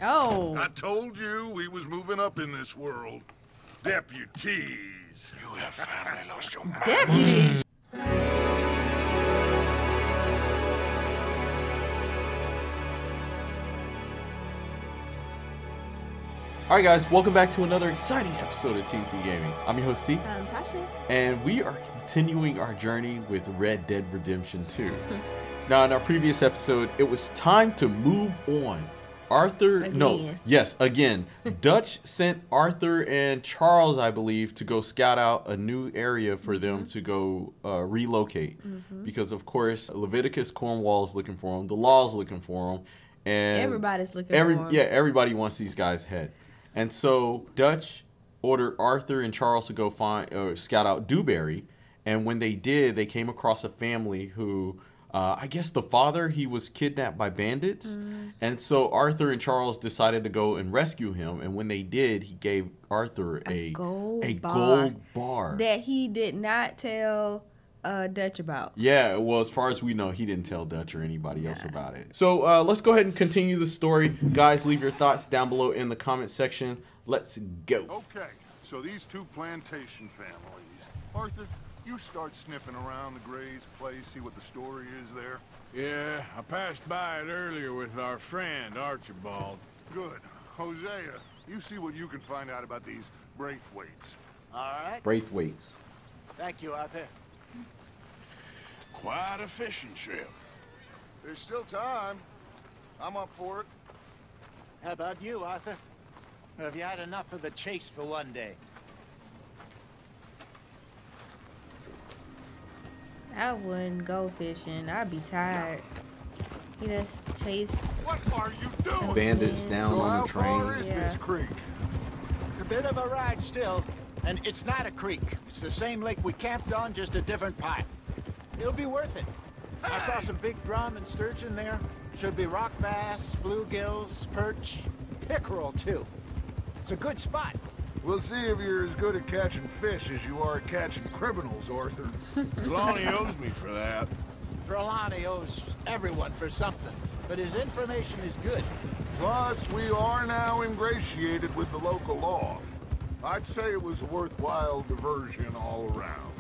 Oh. I told you we was moving up in this world. Deputies. You have finally lost your mind. Deputies. Alright guys, welcome back to another exciting episode of TNTGaming. I'm your host T. I'm Tasha. And we are continuing our journey with Red Dead Redemption 2. Now in our previous episode, it was time to move on. Again. Dutch sent Arthur and Charles, I believe, to go scout out a new area for them to go relocate. Because of course, Leviticus Cornwall's looking for them, the law's looking for them, and everybody's looking for them. Yeah, everybody wants these guys' head. And so Dutch ordered Arthur and Charles to go scout out Dewberry. And when they did, they came across a family who, I guess the father, he was kidnapped by bandits. And so Arthur and Charles decided to go and rescue him. And when they did, he gave Arthur a gold bar. That he did not tell Dutch about. Yeah, well, as far as we know, he didn't tell Dutch or anybody else about it. So let's go ahead and continue the story. Guys, leave your thoughts down below in the comment section. Let's go. Okay, so these two plantation families. Arthur, you start sniffing around the Gray's place, see what the story is there. Yeah, I passed by it earlier with our friend, Archibald. Good. Hosea, you see what you can find out about these Braithwaites. All right. Braithwaites. Thank you, Arthur. Quite a fishing trip. There's still time. I'm up for it. How about you, Arthur? Or have you had enough of the chase for one day? I wouldn't go fishing. I'd be tired. He just chased. What are you doing? Bandits down So on how the train. far is this creek? It's a bit of a ride still, and it's not a creek. It's the same lake we camped on, just a different part. It'll be worth it. I saw some big drum and sturgeon there. Should be rock bass, bluegills, perch, pickerel too. It's a good spot. We'll see if you're as good at catching fish as you are at catching criminals, Arthur. Lonnie owes me for that. Trelawney owes everyone for something, but his information is good. Plus, we are now ingratiated with the local law. I'd say it was a worthwhile diversion all around.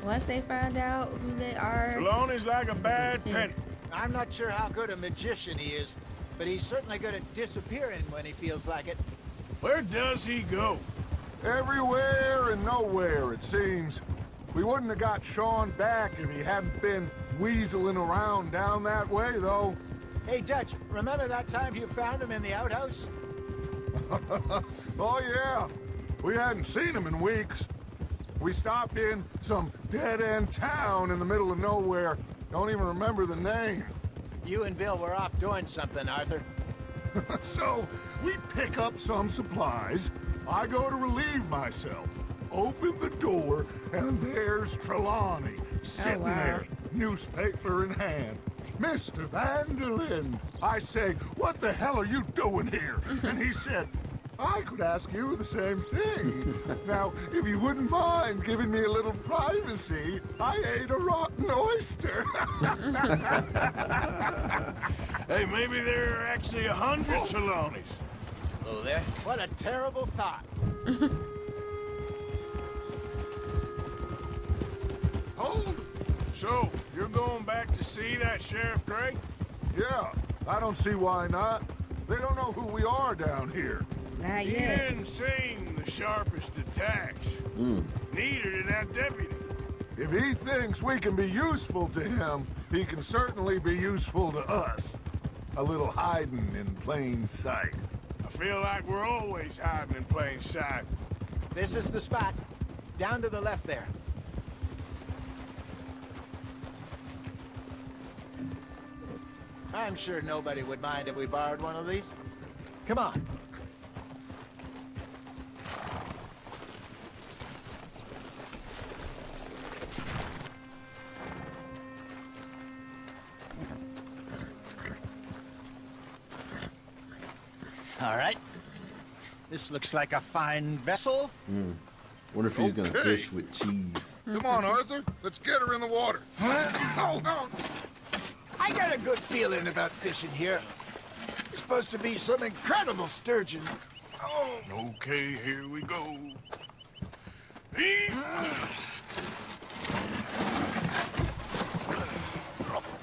Once they find out who they are. Trelawney's like a bad penny. I'm not sure how good a magician he is, but he's certainly good at disappearing when he feels like it. Where does he go? Everywhere and nowhere, it seems. We wouldn't have got Sean back if he hadn't been weaseling around down that way, though. Hey, Dutch, remember that time you found him in the outhouse? Oh, yeah. We hadn't seen him in weeks. We stopped in some dead-end town in the middle of nowhere. Don't even remember the name. You and Bill were off doing something, Arthur. So, we pick up some supplies. I go to relieve myself. Open the door, and there's Trelawney, sitting there, newspaper in hand. Mr. Vanderlyn. I say, what the hell are you doing here? And he said, I could ask you the same thing. Now, if you wouldn't mind giving me a little privacy, I ate a rotten oyster. Hey, maybe there are actually 100 Trelawneys. Oh, there? What a terrible thought. Hold. So, you're going back to see that Sheriff Gray? Yeah, I don't see why not. They don't know who we are down here. Not He yet. didn't seem the sharpest attacks. Neither did that deputy. If he thinks we can be useful to him, he can certainly be useful to us. A little hiding in plain sight. I feel like we're always hiding in plain sight. This is the spot. Down to the left there. I'm sure nobody would mind if we borrowed one of these. Come on. All right. This looks like a fine vessel. Wonder if he's gonna Okay. fish with cheese. Come on, Arthur. Let's get her in the water. Oh, no. I I got a good feeling about fishing here. It's supposed to be some incredible sturgeon. Oh. Okay, here we go.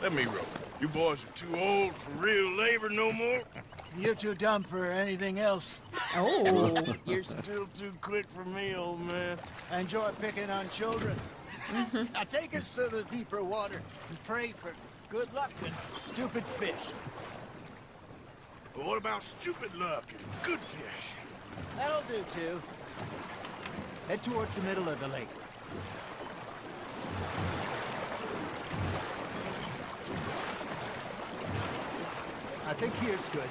Let me row. You boys are too old for real labor no more. You're too dumb for anything else. Oh. You're still too quick for me, old man. I enjoy picking on children. Now take us to the deeper water and pray for good luck and stupid fish. But what about stupid luck and good fish? That'll do, too. Head towards the middle of the lake. I think here's good.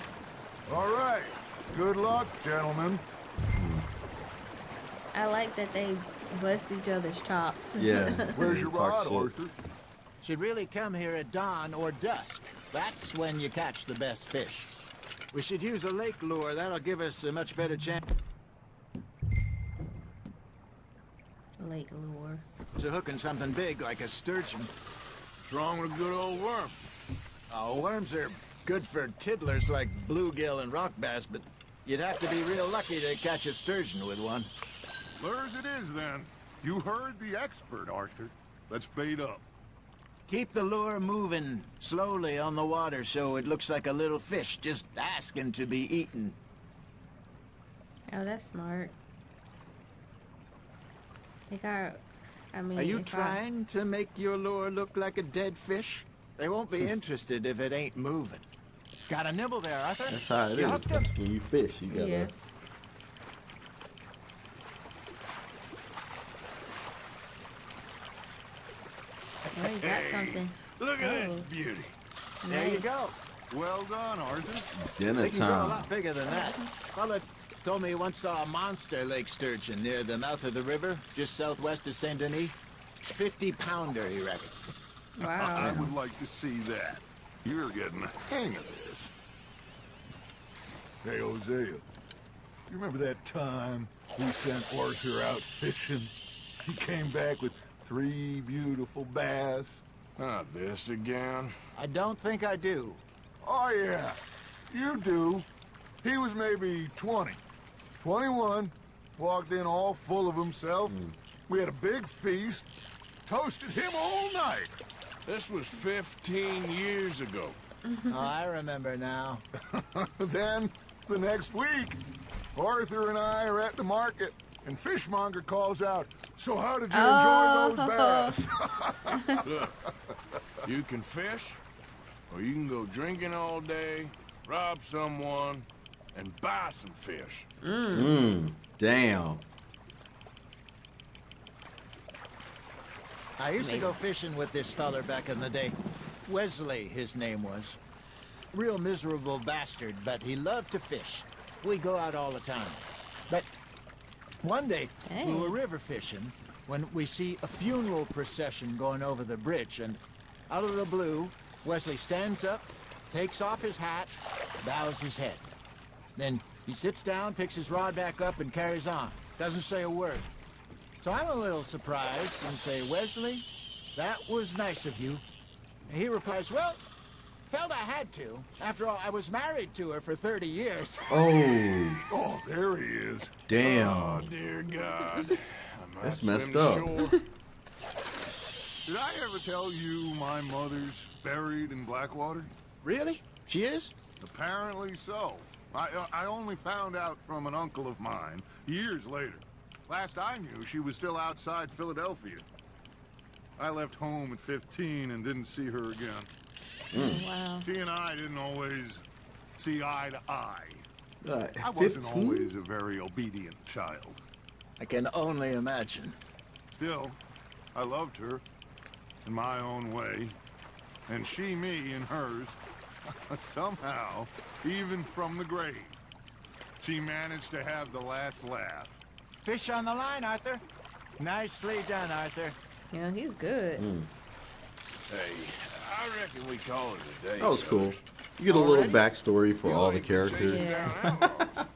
All right. Good luck, gentlemen. I like that they bust each other's chops. Yeah. Where's your Talk rod, shit. Arthur? Should really come here at dawn or dusk. That's when you catch the best fish. We should use a lake lure. That'll give us a much better chance Lake lure. of hooking something big like a sturgeon. What's wrong with a good old worm? Oh, worms are good for tiddlers like bluegill and rock bass, but you'd have to be real lucky to catch a sturgeon with one. Lures it is, then. You heard the expert, Arthur. Let's bait up. Keep the lure moving slowly on the water so it looks like a little fish just asking to be eaten. Oh, that's smart. They got, I mean, Are you if trying to make your lure look like a dead fish? They won't be interested if it ain't moving. Got a nibble there, Arthur? That's how it You is. hooked him? When you fish, you gotta. Yeah. Oh, you got something. Look at Oh. this beauty. There you Nice. go. Well done, Arthur. Dinner They can grow a time. lot bigger than that. Fella told me he once saw a monster lake sturgeon near the mouth of the river, just southwest of Saint Denis. 50-pounder, he reckoned. I Wow. would like to see that. You're getting the hang of this. Hey, Hosea, you remember that time we sent Arthur out fishing? He came back with 3 beautiful bass. Not this again. I don't think I do. Oh, yeah, you do. He was maybe 20, 21, walked in all full of himself. We had a big feast, toasted him all night. This was 15 years ago. Oh, I remember now. Then, the next week, Arthur and I are at the market, and Fishmonger calls out, "So how did you enjoy those bass?" Look, you can fish, or you can go drinking all day, rob someone, and buy some fish. Damn. I used to go fishing with this feller back in the day. Wesley, his name was. Real miserable bastard, but he loved to fish. We'd go out all the time. But one day, we were river fishing when we see a funeral procession going over the bridge, and out of the blue, Wesley stands up, takes off his hat, bows his head. Then he sits down, picks his rod back up, and carries on. Doesn't say a word. So I'm a little surprised and say, "Wesley, that was nice of you." And he replies, "Well, felt I had to. After all, I was married to her for 30 years. Oh, Oh, there he is. damn. Oh, dear God. I might That's swim messed to up. shore. Did I ever tell you my mother's buried in Blackwater? Really? She is? Apparently so. I only found out from an uncle of mine years later. Last I knew, she was still outside Philadelphia. I left home at 15 and didn't see her again. Wow. She and I didn't always see eye to eye. Uh, I wasn't 15? always a very obedient child. I can only imagine. Still, I loved her in my own way, and she me in hers. Somehow, even from the grave, she managed to have the last laugh. Fish on the line, Arthur. Nicely done, Arthur. Yeah, he's good. Hey, I reckon we call it a day. That was cool. fellas. You get a little Already? backstory for You all the ain't been characters. chasing Yeah. down outlaws.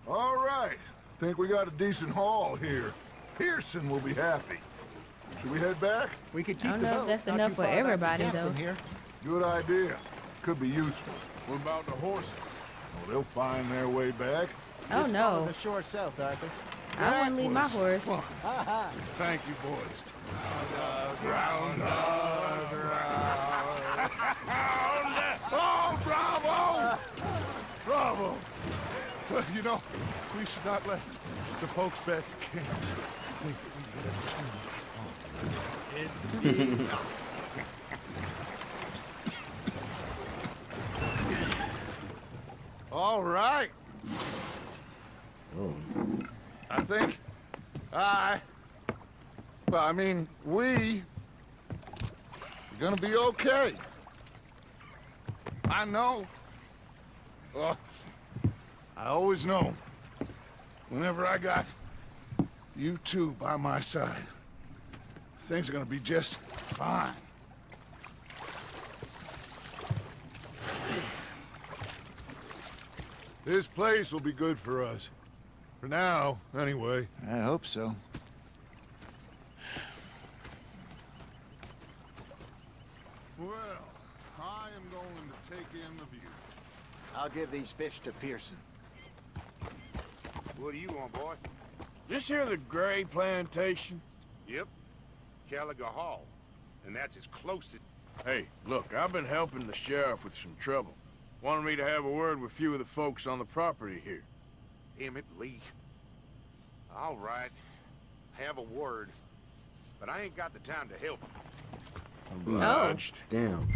All right, think we got a decent haul here. Pearson will be happy. Should we head back? We could I keep don't the know if boat. that's Not enough too for far back to everybody, camp though. from here. Good idea. Could be useful. What about the horses? Well, they'll find their way back. Oh Just follow no. the shore south, Arthur. I wouldn't leave my horse. Come on. Thank you, boys. Oh, bravo! Bravo! Well, you know, we should not let the folks back at camp think that we had too much fun. All right. Oh. I think we are gonna be okay. I know. I always know. Whenever I got you two by my side, things are gonna be just fine. This place will be good for us. For now, anyway. I hope so. Well, I am going to take in the view. I'll give these fish to Pearson. What do you want, boy? This here the Gray Plantation? Yep. Caliga Hall. And that's as close as... Hey, look, I've been helping the sheriff with some trouble. Wanted me to have a word with a few of the folks on the property here. Emmett Lee. All right. Have a word. But I ain't got the time to help. Obliged. Damn.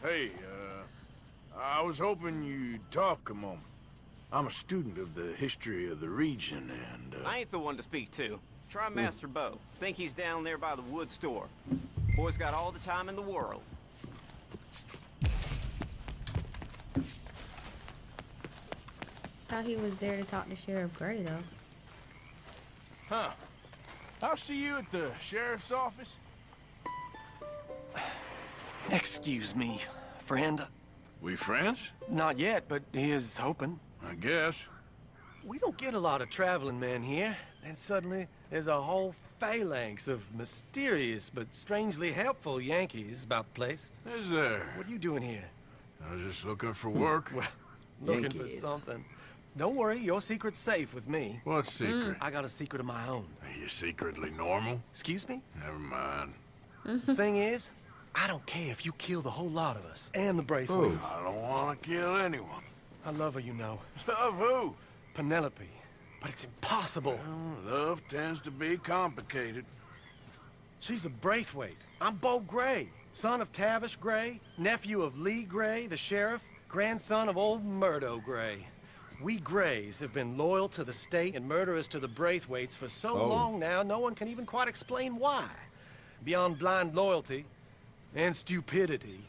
Hey, I was hoping you'd talk a moment. I'm a student of the history of the region, and, I ain't the one to speak to. Try Master Bo. Think he's down there by the wood store. Boy's got all the time in the world. Thought he was there to talk to Sheriff Gray, though. Huh. I'll see you at the sheriff's office. Excuse me, friend. We friends? Not yet, but he is hoping. I guess. We don't get a lot of traveling men here. Then suddenly, there's a whole phalanx of mysterious but strangely helpful Yankees about the place. Is there? What are you doing here? I was just looking for work. Well, looking for Yankees. something. Don't worry, your secret's safe with me. What secret? I got a secret of my own. Are you secretly normal? Excuse me? Never mind. The thing is, I don't care if you kill the whole lot of us and the Braithwaites. I don't want to kill anyone. I love her, you know. Love who? Penelope. But it's impossible. Well, love tends to be complicated. She's a Braithwaite. I'm Bo Gray, son of Tavish Gray, nephew of Lee Gray, the sheriff, grandson of old Murdo Gray. We Grays have been loyal to the state and murderous to the Braithwaites for so long now, no one can even quite explain why. Beyond blind loyalty and stupidity,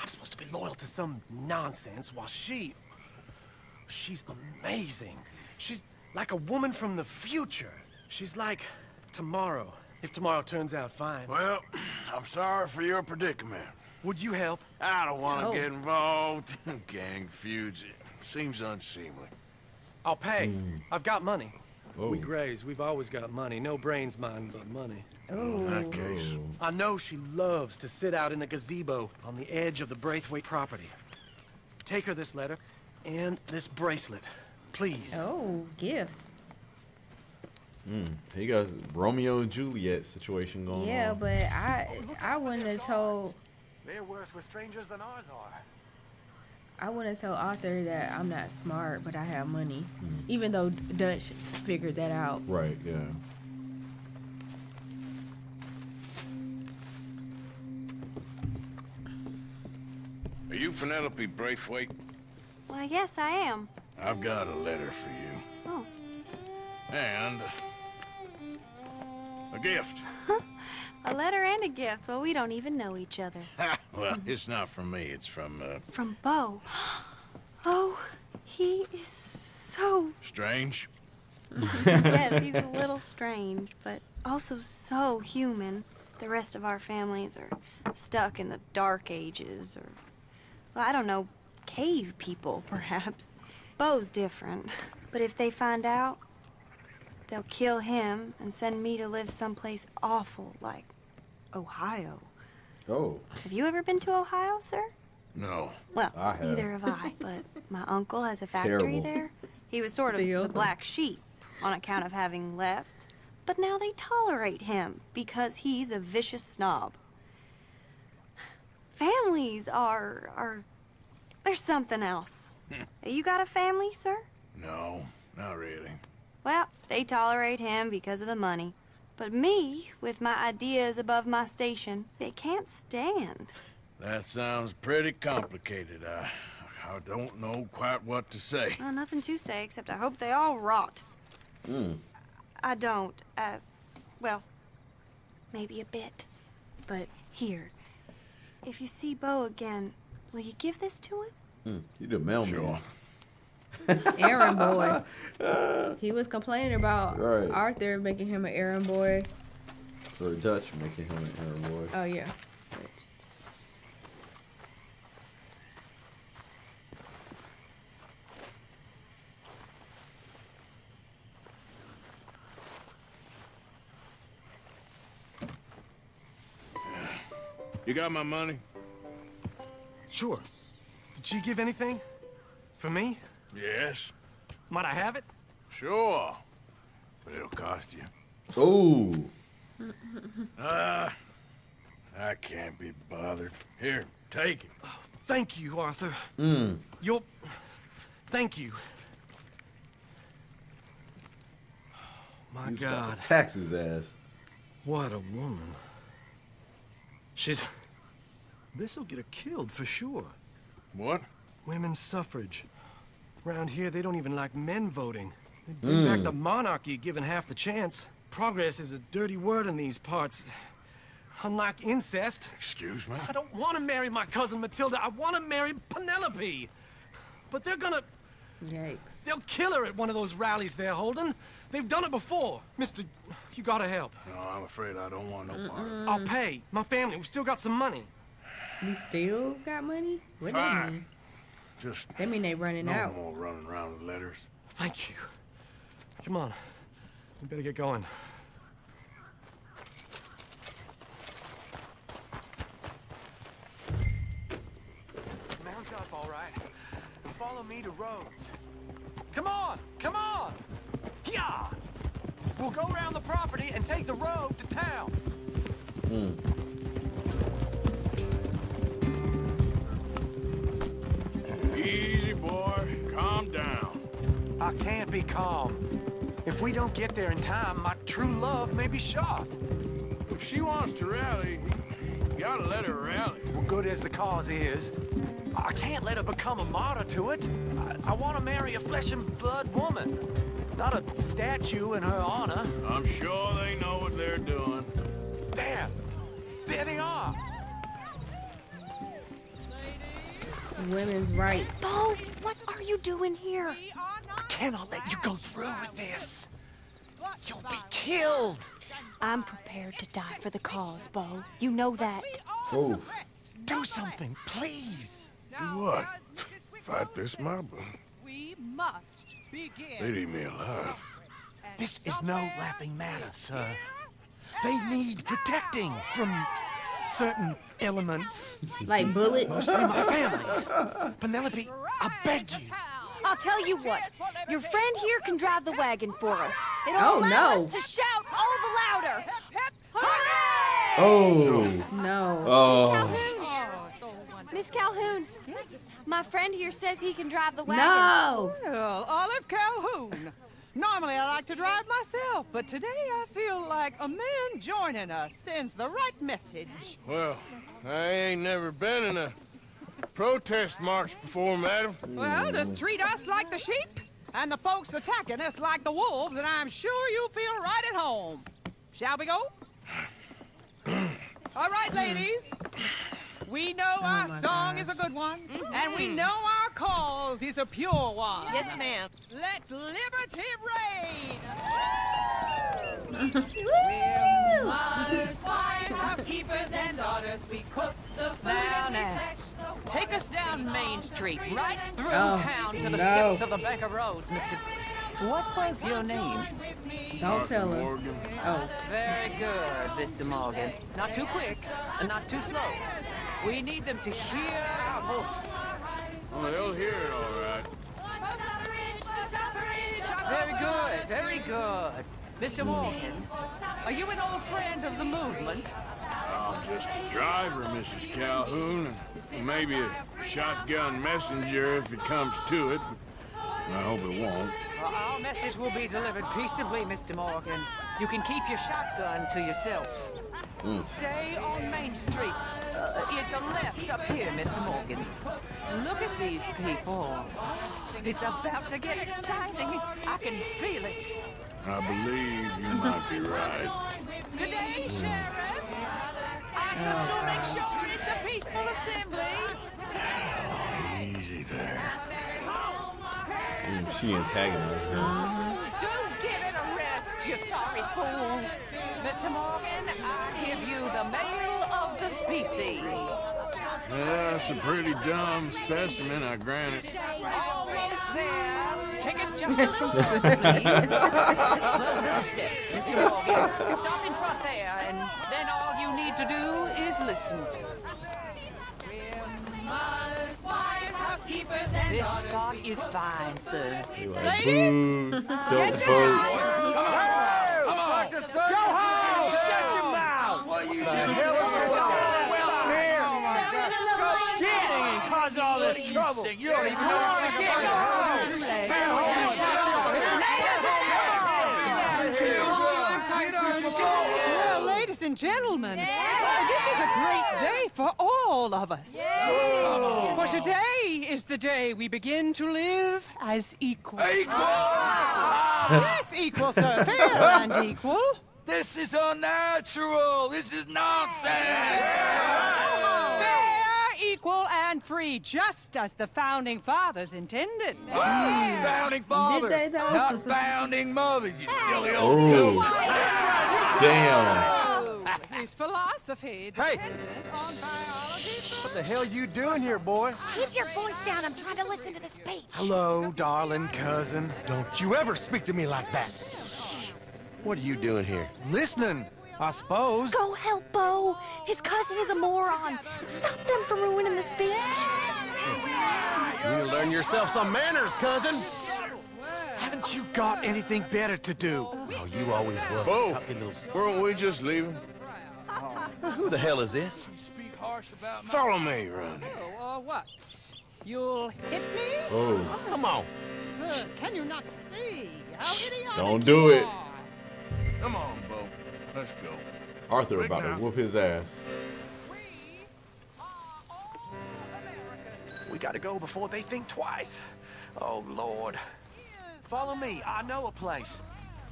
I'm supposed to be loyal to some nonsense while she's amazing. She's like a woman from the future. She's like tomorrow, if tomorrow turns out fine. Well, I'm sorry for your predicament. Would you help? I don't want to Oh. get involved in gang feuds. It seems unseemly. I'll pay. I've got money. Oh. We Grays, we've always got money. No brains, mind, but money. In that case, I know she loves to sit out in the gazebo on the edge of the Braithwaite property. Take her this letter and this bracelet, please. Oh, gifts. He got Romeo and Juliet situation going Yeah, on. but I wouldn't have told They're worse with strangers than ours are. I wouldn't tell Arthur that I'm not smart, but I have money. Even though Dutch figured that out. Right, yeah. are you Penelope Braithwaite? Why, yes, I am. I've got a letter for you. Oh. And a gift. A letter and a gift. Well, we don't even know each other. Well, it's not from me. It's from, From Bo. Oh, he is so... Strange. Yes, he's a little strange, but also so human. The rest of our families are stuck in the dark ages, or, well, I don't know, cave people, perhaps. Bo's different. But if they find out, they'll kill him and send me to live someplace awful like Ohio. Oh. Have you ever been to Ohio, sir? No. Well, I have. neither have I, but my uncle has a factory Terrible. there. He was sort of the black sheep on account of having left, but now they tolerate him because he's a vicious snob. Families are there's something else. You got a family, sir? No, not really. Well, they tolerate him because of the money. But me, with my ideas above my station, they can't stand. That sounds pretty complicated. I don't know quite what to say. Well, nothing to say, except I hope they all rot. I don't. Well, maybe a bit. But here, if you see Bo again, will you give this to him? You the mailman. Sure. Errand boy. He was complaining about Right. Arthur making him an errand boy. Or Dutch making him an errand boy. Oh, yeah. You got my money? Sure. Did she give anything? For me? Yes. Might I have it? Sure. But it'll cost you. Oh. I can't be bothered. Here, take it. Thank you, Arthur. You're... Thank you. My He's God. about to tax his ass. What a woman. She's... This'll get her killed for sure. What? Women's suffrage. Around here, they don't even like men voting. They bring back the monarchy given half the chance. Progress is a dirty word in these parts. Unlike incest. Excuse me? I don't want to marry my cousin Matilda. I want to marry Penelope. But they're gonna... Yikes. They'll kill her at one of those rallies they're holding. They've done it before. Mister, you gotta help. No, I'm afraid I don't want no part of it. I'll pay. My family, we've still got some money. We still got money? What Fine. that mean? Just That mean they running no out. more running around with letters. Thank you. Come on. We better get going. Mount up, all right. Follow me to Rhodes. Come on! Come on! Yeah! We'll go around the property and take the road to town. Easy, boy. Calm down. I can't be calm. If we don't get there in time, my true love may be shot. If she wants to rally, you gotta let her rally. Well, good as the cause is, I can't let her become a martyr to it. I want to marry a flesh and blood woman, not a statue in her honor. I'm sure they know what they're doing. There! There they are! Women's rights. Bo, what are you doing here? I cannot let you go through with this. You'll be killed. I'm prepared to die for the cause, Bo. You know that. Oh. Do something, please. Do what? Fight this mob? We must begin. They'd eat me alive. This is no laughing matter, sir. They need protecting from certain elements. Like bullets? Mostly my family. Penelope, I beg you. I'll tell you what. Your friend here can drive the wagon for us. It'll Oh, allow no. us to shout all the louder. Hooray! Oh. No. Oh. Miss Calhoun, my friend here says he can drive the wagon. No. Well, Olive Calhoun. Normally I like to drive myself, but today I feel like a man joining us sends the right message. Well, I ain't never been in a protest march before, madam. Well, just treat us like the sheep, and the folks attacking us like the wolves, and I'm sure you feel right at home. Shall we go? All right, ladies. We know our song is a good one, and we know our cause is a pure one. Yes, ma'am. Let liberty reign! Mothers, wives, housekeepers, and daughters, we cook the food now. Take us down Main Street, right through town to the steps of the Banker Roads, Mr. What was your name? Don't tell her. Morgan. Oh. Very good, Mr. Morgan. Not too quick and not too slow. We need them to hear our voice. Well, they'll hear it all right. Very good, very good. Mr. Morgan, are you an old friend of the movement? I'm just a driver, Mrs. Calhoun, and maybe a shotgun messenger if it comes to it. I hope it won't. Well, our message will be delivered peaceably, Mr. Morgan. You can keep your shotgun to yourself. Stay on Main Street. It's a left up here, Mr. Morgan. Look at these people. It's about to get exciting. I can feel it. I believe you might be right. Good day, Sheriff. I trust you'll make sure it's a peaceful assembly. Easy there. She antagonized her. Do give it a rest, you sorry fool. Mr. Morgan, I give you the male of the species. That's a pretty dumb specimen, I grant it. Almost there. Take us just a little further, please. Those are the steps, Mr. Morgan. Stop in front there, and then all you need to do is listen. This spot is fine, sir. Ladies, don't vote. Come on! Go home! Shut your mouth! What are you doing? Oh my God! Go shitting and cause all this trouble. You don't even know what's going Well, ladies and gentlemen, this is a great day for all of us. For today is the day we begin to live as equals. Yes, equal, sir. Fair and equal. This is unnatural. This is nonsense. Fair, equal, and free, just as the Founding Fathers intended. Founding fathers, Did they, though? not founding mothers, you silly old goat. Damn. His philosophy dependent on biology. What the hell you doing here, boy? Keep your voice down. I'm trying to listen to the speech. Hello, darling cousin. Don't you ever speak to me like that. What are you doing here? Listening, I suppose. Go help Bo. His cousin is a moron. Stop them from ruining the speech. You need to learn yourself some manners, cousin. Haven't you got anything better to do? Oh, you always was. Bo, weren't we just leaving? Who the hell is this? Follow me, Ronnie. What? You'll hit me? Oh, Come on. Sir, can you not see how idiotic don't do it. Come on, Bo. Let's go. Arthur about to whoop his ass. We gotta go before they think twice. Oh, Lord. Follow me. I know a place.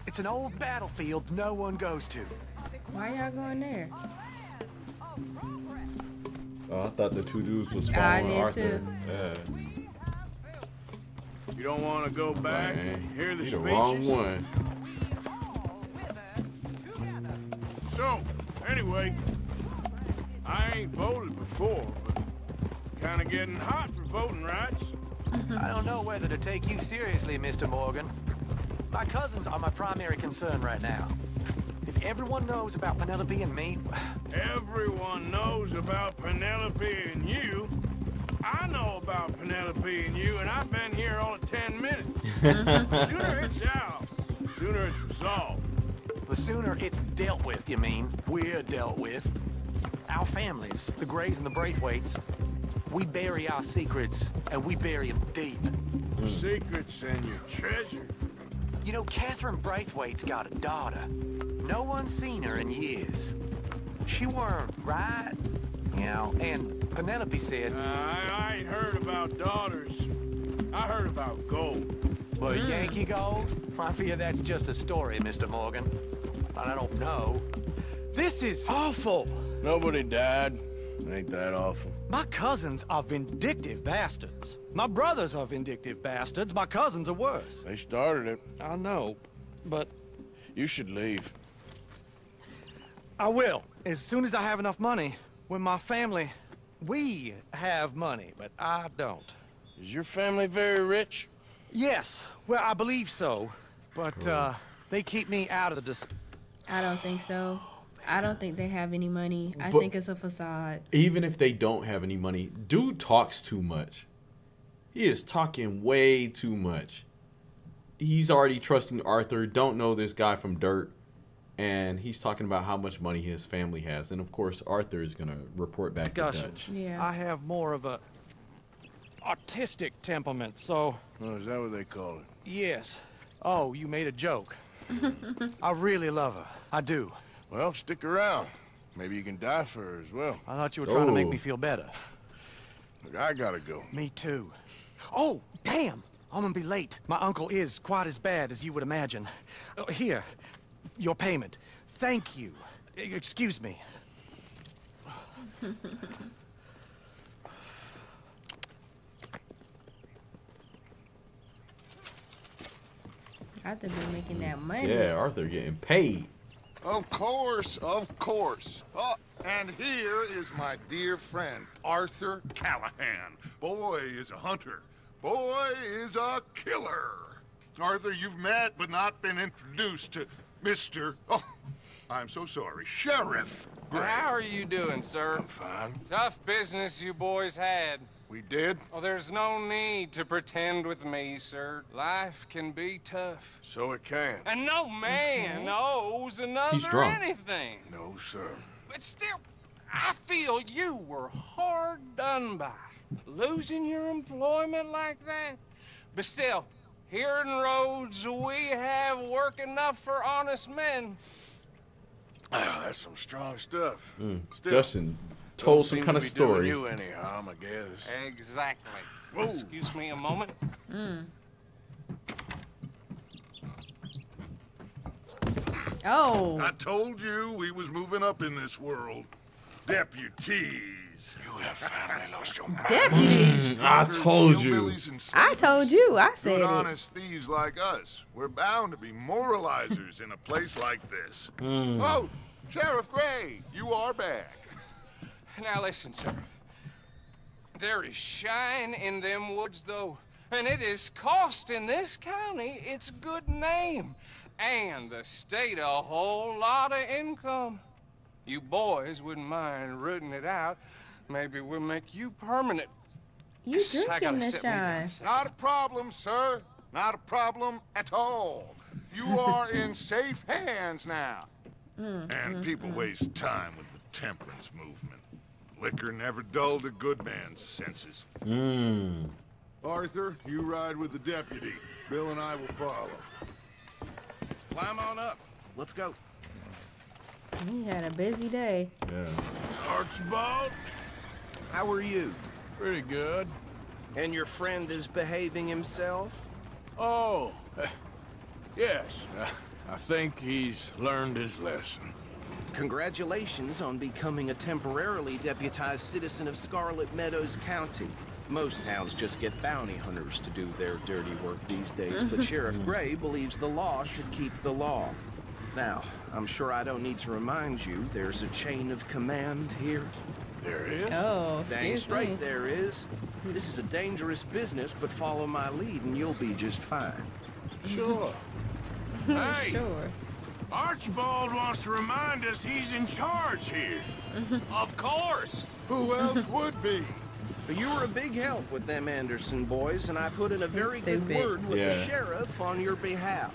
It's an old battlefield no one goes to. Why y'all going there? Oh, I thought the two dudes was I following did Arthur. too. Yeah. You don't want to go back? Man, Hear the you speeches? the wrong one. So, anyway, I ain't voted before, but kind of getting hot for voting rights. I don't know whether to take you seriously, Mr. Morgan. My cousins are my primary concern right now. If everyone knows about Penelope and me... Everyone knows about Penelope and you. I know about Penelope and you, and I've been here all of 10 minutes. Sooner it's out, sooner it's resolved. The sooner it's dealt with, you mean? We're dealt with. Our families, the Grays and the Braithwaites, we bury our secrets, and we bury them deep. Your secrets and your treasure. You know, Catherine Braithwaite's got a daughter. No one's seen her in years. She weren't right, you know, and Penelope said... I ain't heard about daughters. I heard about gold. But Yankee gold? I fear that's just a story, Mr. Morgan. But I don't know. This is awful. Nobody died. Ain't that awful. My cousins are vindictive bastards. My brothers are vindictive bastards. My cousins are worse. They started it. I know, but... You should leave. I will. As soon as I have enough money. When my family... We have money, but I don't. Is your family very rich? Yes. Well, I believe so. But, they keep me out of the I don't think so. I don't think they have any money. I think it's a facade. Even if they don't have any money, dude talks too much. He is talking way too much. He's already trusting Arthur, don't know this guy from dirt, and he's talking about how much money his family has. And of course, Arthur is going to report back to Dutch. Yeah. I have more of a artistic temperament, so... Oh, is that what they call it? Yes. Oh, you made a joke. I really love her. I do. Well, stick around. Maybe you can die for her as well. I thought you were trying to make me feel better. Look, I gotta go. Me too. Oh, damn! I'm gonna be late. My uncle is quite as bad as you would imagine. Here, your payment. Thank you. Excuse me. Arthur been making that money. Yeah, Arthur getting paid. Of course, of course. Oh, and here is my dear friend, Arthur Callahan. Boy is a hunter. Boy is a killer. Arthur, you've met but not been introduced to Mr. Oh, I'm so sorry, Sheriff Gray. How are you doing, sir? I'm fine. Tough business you boys had. We did? Oh, there's no need to pretend with me, sir. Life can be tough. So it can. And no man owes another He's drunk. anything. No, sir. But still, I feel you were hard done by. Losing your employment like that. But still, here in Rhodes, we have work enough for honest men. Oh, that's some strong stuff. Still, Dustin told some seem kind to of be story. doing you any harm, I guess. Exactly. Whoa. Excuse me a moment. Oh. I told you we was moving up in this world. Deputies. You have finally lost your mind. Deputies. I told you. I told you. I said Good, it. honest thieves like us. We're bound to be moralizers in a place like this. Oh, Sheriff Gray, you are back. Now listen, sir. There is shine in them woods, though, and it is costing this county its good name and the state a whole lot of income. You boys wouldn't mind rooting it out. Maybe we'll make you permanent. You drinking the shine. Not a problem, sir. Not a problem at all. You are in safe hands now. And people waste time with the temperance movement. Liquor never dulled a good man's senses. Arthur, you ride with the deputy. Bill and I will follow. Climb on up. Let's go. He had a busy day. Yeah. Archibald? How are you? Pretty good. And your friend is behaving himself? Oh, yes. I think he's learned his lesson. Congratulations on becoming a temporarily deputized citizen of Scarlet Meadows County. Most towns just get bounty hunters to do their dirty work these days, but Sheriff Gray believes the law should keep the law. Now, I'm sure I don't need to remind you, there's a chain of command here. There is? Oh, Dang straight there is. This is a dangerous business, but follow my lead and you'll be just fine. Sure. Hey, Sure. Archibald wants to remind us he's in charge here. Of course! Who else would be? You were a big help with them Anderson boys, and I put in a very good stupid. word with the sheriff on your behalf.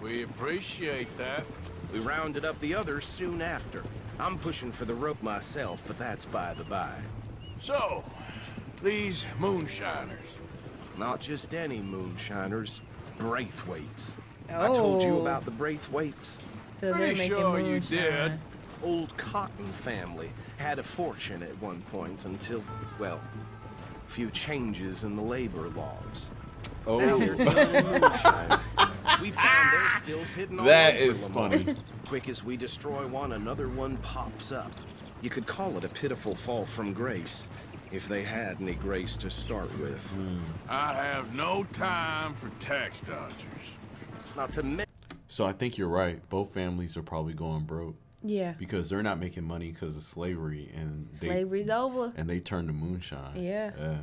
We appreciate that. We rounded up the others soon after. I'm pushing for the rope myself, but that's by the by. So, these moonshiners. Not just any moonshiners, Braithwaites. I told you about the Braithwaites. So they're Pretty making sure you moonshine. did. Old Cotton family had a fortune at one point until, well, a few changes in the labor laws. Oh. Now they're doing moonshine. We found their stills hidden all That over is Lamar. funny. Quick as we destroy one, another one pops up. You could call it a pitiful fall from grace, if they had any grace to start with. I have no time for tax dodgers. Not to mention. So I think you're right. Both families are probably going broke. Yeah. Because they're not making money because of slavery, and slavery's over. And they turn to moonshine. Yeah. Yeah.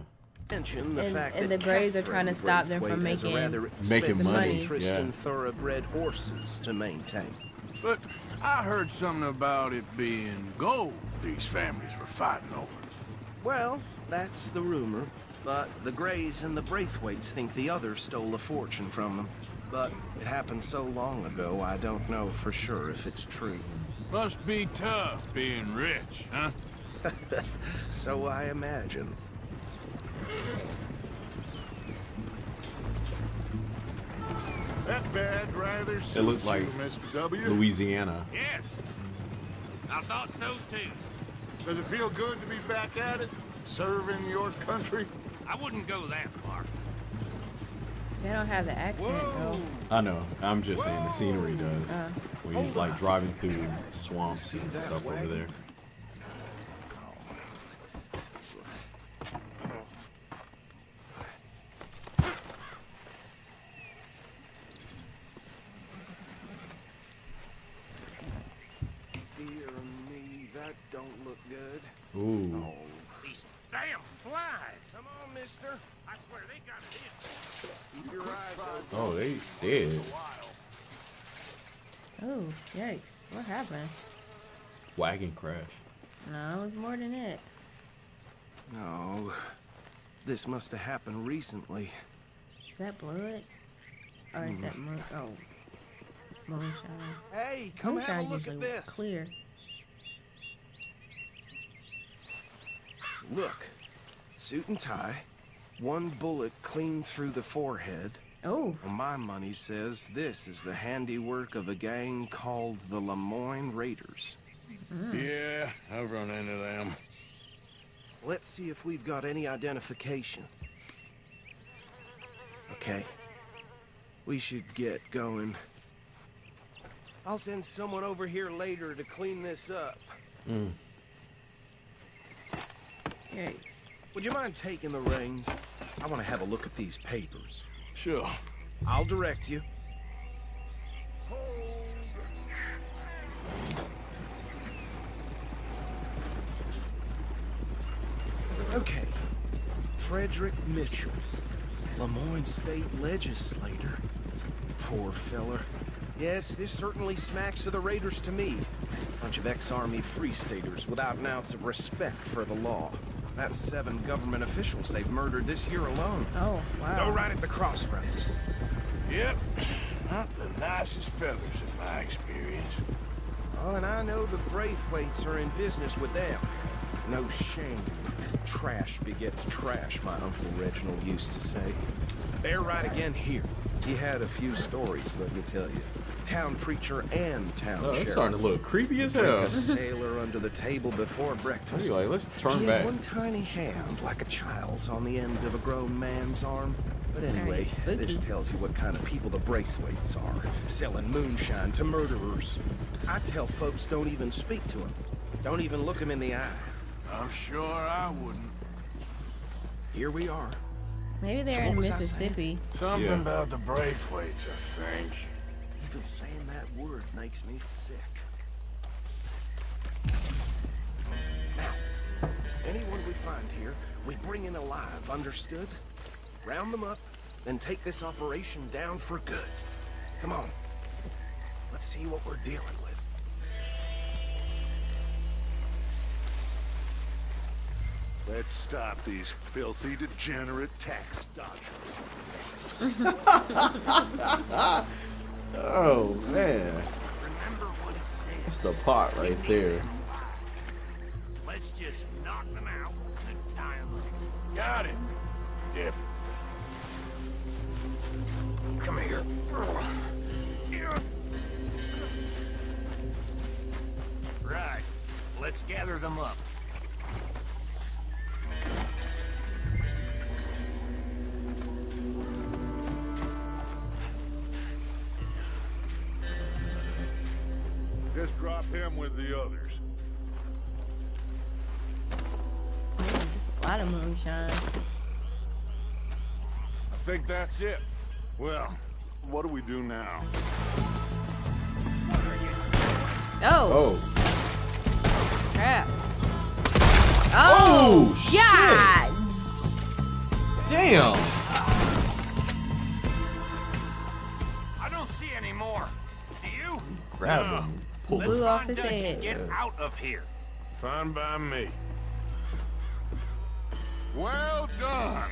And the Greys are trying to stop them from making money. Interest in thoroughbred horses to maintain. But I heard something about it being gold these families were fighting over. Well, that's the rumor. But the Greys and the Braithwaites think the others stole a fortune from them. But it happened so long ago, I don't know for sure if it's true. Must be tough being rich, huh? So I imagine. That badge rather suits It looks like you, Mr. W. Louisiana. Yes, I thought so too. Does it feel good to be back at it, serving your country? I wouldn't go that far. They don't have the accent though. I know. I'm just saying the scenery does. When you like driving through swamps and stuff over there. Dear me, that don't look good. Ooh. Oh. These damn flies. Come on, mister. I swear they got it in. Keep your eyes open. Oh, they did. Oh, yikes. What happened? Wagon crash. No, it was more than it. No. This must have happened recently. Is that blood? Or is that moonshine? Hey, come Moonshine's have a look usually at this. clear. Look. Suit and tie. One bullet clean through the forehead. Oh. Well, my money says this is the handiwork of a gang called the Lemoyne Raiders. Yeah, I've run into them. Let's see if we've got any identification. Okay. We should get going. I'll send someone over here later to clean this up. Yikes. Would you mind taking the reins? I want to have a look at these papers. Sure. I'll direct you. Okay. Frederick Mitchell, Lemoyne State Legislator. Poor feller. Yes, this certainly smacks of the Raiders to me. Bunch of ex-Army Free Staters without an ounce of respect for the law. That's 7 government officials they've murdered this year alone. Oh, wow. Go right at the crossroads. Yep. Not the nicest fellas in my experience. Oh, and I know the Braithwaites are in business with them. No shame. Trash begets trash, my Uncle Reginald used to say. They're right again here. He had a few stories, let me tell you. Town preacher and town sheriff. It's starting to look creepy as hell. Drink a sailor under the table before breakfast. Like, let's turn he back. Had one tiny hand, like a child's, on the end of a grown man's arm. But anyway, this tells you what kind of people the Braithwaites are. Selling moonshine to murderers. I tell folks don't even speak to them. Don't even look them in the eye. I'm sure I wouldn't. Here we are. Maybe they're in Mississippi. Something about the Braithwaites, I think. Even saying that word makes me sick. Now, anyone we find here, we bring in alive, understood? Round them up, then take this operation down for good. Come on. Let's see what we're dealing with. Let's stop these filthy, degenerate tax dodgers. Oh, man. That's the pot right there. Let's just knock them out and tie them up. Got it. Yep. Come here. Right. Let's gather them up. Just drop him with the others. A lot of moonshine. I think that's it. Well, what do we do now? Oh. Oh. Crap. Oh, God. Damn. I don't see any more. Do you? Grab him. Pull Blew Let's off find his Dutch head. and get out of here. Fine by me. Well done.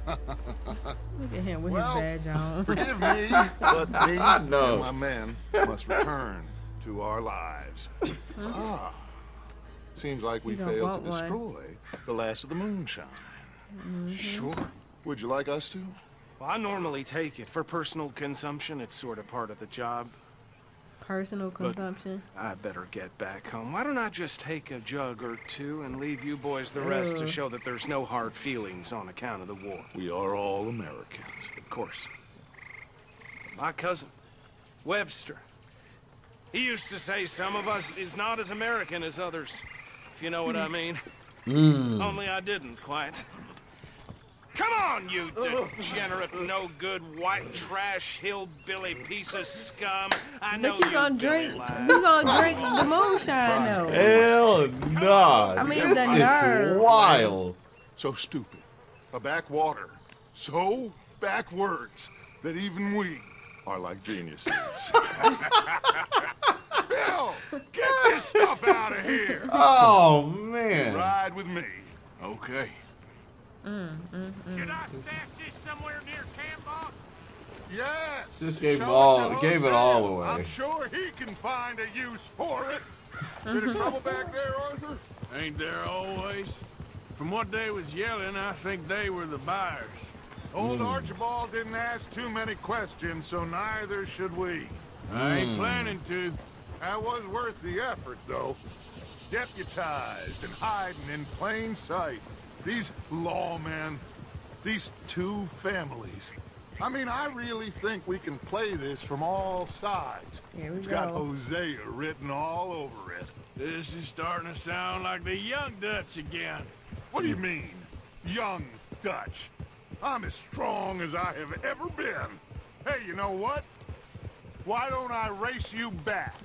Look at him with Well, his badge on. Forgive me, but me No. and my men must return to our lives. Seems like we You don't failed want to one. destroy the last of the moonshine. Sure. Would you like us to? Well, I normally take it. For personal consumption, it's sort of part of the job. Personal consumption. I better get back home. Why don't I just take a jug or two and leave you boys the rest to Ew. show that there's no hard feelings on account of the war? We are all Americans. Of course. My cousin, Webster, he used to say some of us is not as American as others, if you know what I mean. Only I didn't quite. Come on, you degenerate, no-good, white trash, hillbilly piece of scum. I know But you gonna Billy drink? lied. You gonna drink the moonshine though? Hell nah. I mean, This the is nerve. wild. So stupid. A backwater. So backwards that even we are like geniuses. Bill, get this stuff out of here. Oh man. Ride with me. Okay. Should I stash this somewhere near camp, boss? Yes. Just gave Show him all- to gave it Hosea. all away. I'm sure he can find a use for it. Bit of trouble back there, Arthur? Ain't there always? From what they was yelling, I think they were the buyers. Old Archibald didn't ask too many questions, so neither should we. I ain't planning to. That was worth the effort, though. Deputized and hiding in plain sight. These lawmen, these two families. I mean, I really think we can play this from all sides. Here we It's got go. Hosea written all over it. This is starting to sound like the young Dutch again. What do you mean, young Dutch? I'm as strong as I have ever been. Hey, you know what? Why don't I race you back?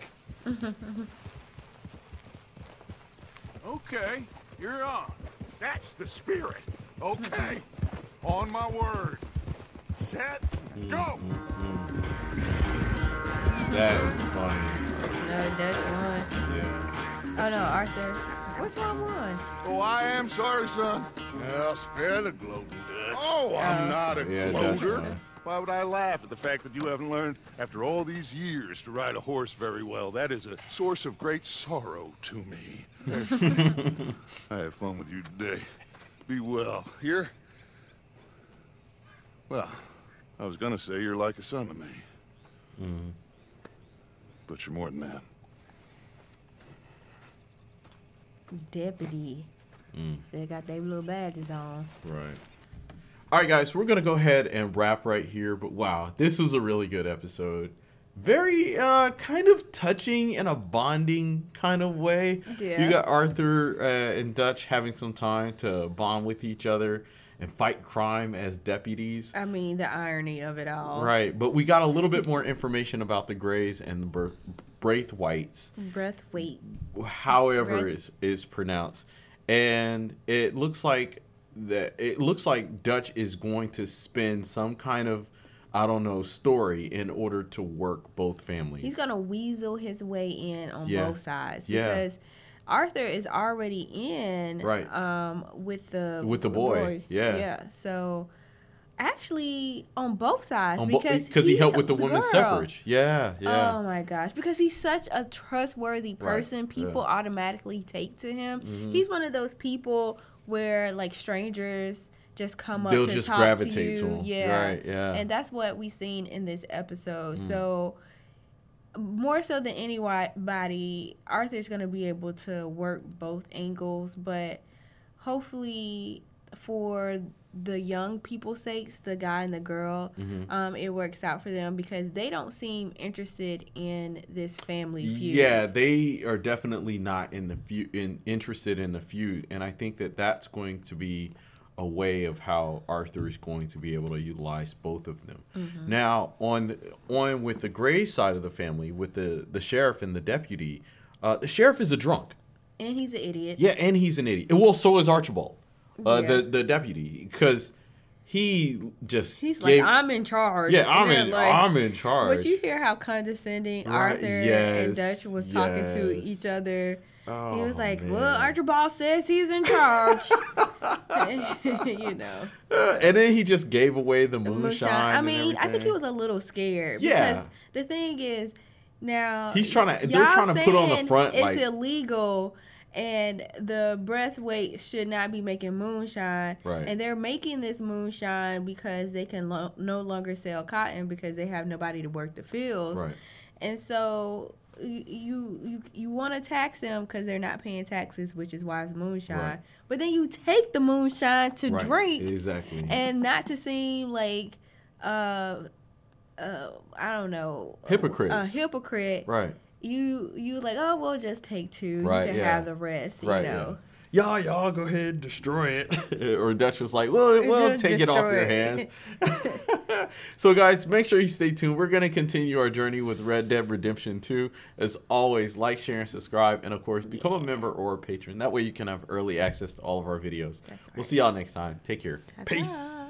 Okay, you're on. That's the spirit. Okay. On my word. Set, go! That is funny. No, Dutch won. Yeah. Oh no, Arthur. Which one won? Oh, I am sorry, son. Well, spare the gloating, Dutch. Oh, I'm not a Yeah, Dutch gloater. won. Why would I laugh at the fact that you haven't learned, after all these years, to ride a horse very well? That is a source of great sorrow to me. I had fun with you today. Be well. Here? Well, I was gonna say you're like a son to me. But you're more than that. Deputy. Still got their little badges on. Right. All right, guys, we're going to go ahead and wrap right here. But wow, this was a really good episode. Very kind of touching in a bonding kind of way. Yeah. You got Arthur and Dutch having some time to bond with each other and fight crime as deputies. I mean, the irony of it all. Right. But we got a little bit more information about the Greys and the Braithwaites. Breathweight. However is pronounced. And it looks like Dutch is going to spin some kind of, I don't know, story in order to work both families. He's gonna weasel his way in on both sides Yeah. because Arthur is already in with the boy. Yeah. So actually on both sides Because he helped with the women's girl. suffrage. Yeah. Oh my gosh, because he's such a trustworthy person, Right, people yeah. automatically take to him. He's one of those people where like strangers just come up They'll to just talk gravitate to to you. him. Yeah. Right, yeah. And that's what we've seen in this episode. So more so than anybody, Arthur's going to be able to work both angles, but hopefully for the young people's sakes, the guy and the girl, it works out for them because they don't seem interested in this family feud. Yeah, they are definitely not in the interested in the feud, and I think that that's going to be a way of how Arthur is going to be able to utilize both of them. Now, on with the Gray side of the family, with the sheriff and the deputy, the sheriff is a drunk. And he's an idiot. Yeah, and he's an idiot. Well, so is Archibald, the deputy, because he's like, I'm in charge. Yeah, I'm in charge. But you hear how condescending Arthur and Dutch was talking to each other. Oh, he was like, man. well, Archibald says he's in charge. You know. And then he just gave away the moonshine. I mean, I think he was a little scared. Yeah. Because the thing is, now they're trying to put on the front it's like illegal and the Breathwaite should not be making moonshine. Right. And they're making this moonshine because they can no longer sell cotton because they have nobody to work the fields. Right. And so you want to tax them because they're not paying taxes, which is why it's moonshine. Right. But then you take the moonshine to drink, exactly, and not to seem like I don't know, hypocrites. A hypocrite, right? You like, oh, we'll just take two. Right, you can have the rest. You know. Yeah. Y'all go ahead and destroy it. Or Dutch was like, we'll take it off your hands. So, guys, make sure you stay tuned. We're going to continue our journey with Red Dead Redemption 2. As always, like, share, and subscribe. And, of course, become a member or a patron. That way you can have early access to all of our videos. We'll see y'all next time. Take care. Ta-ta. Peace.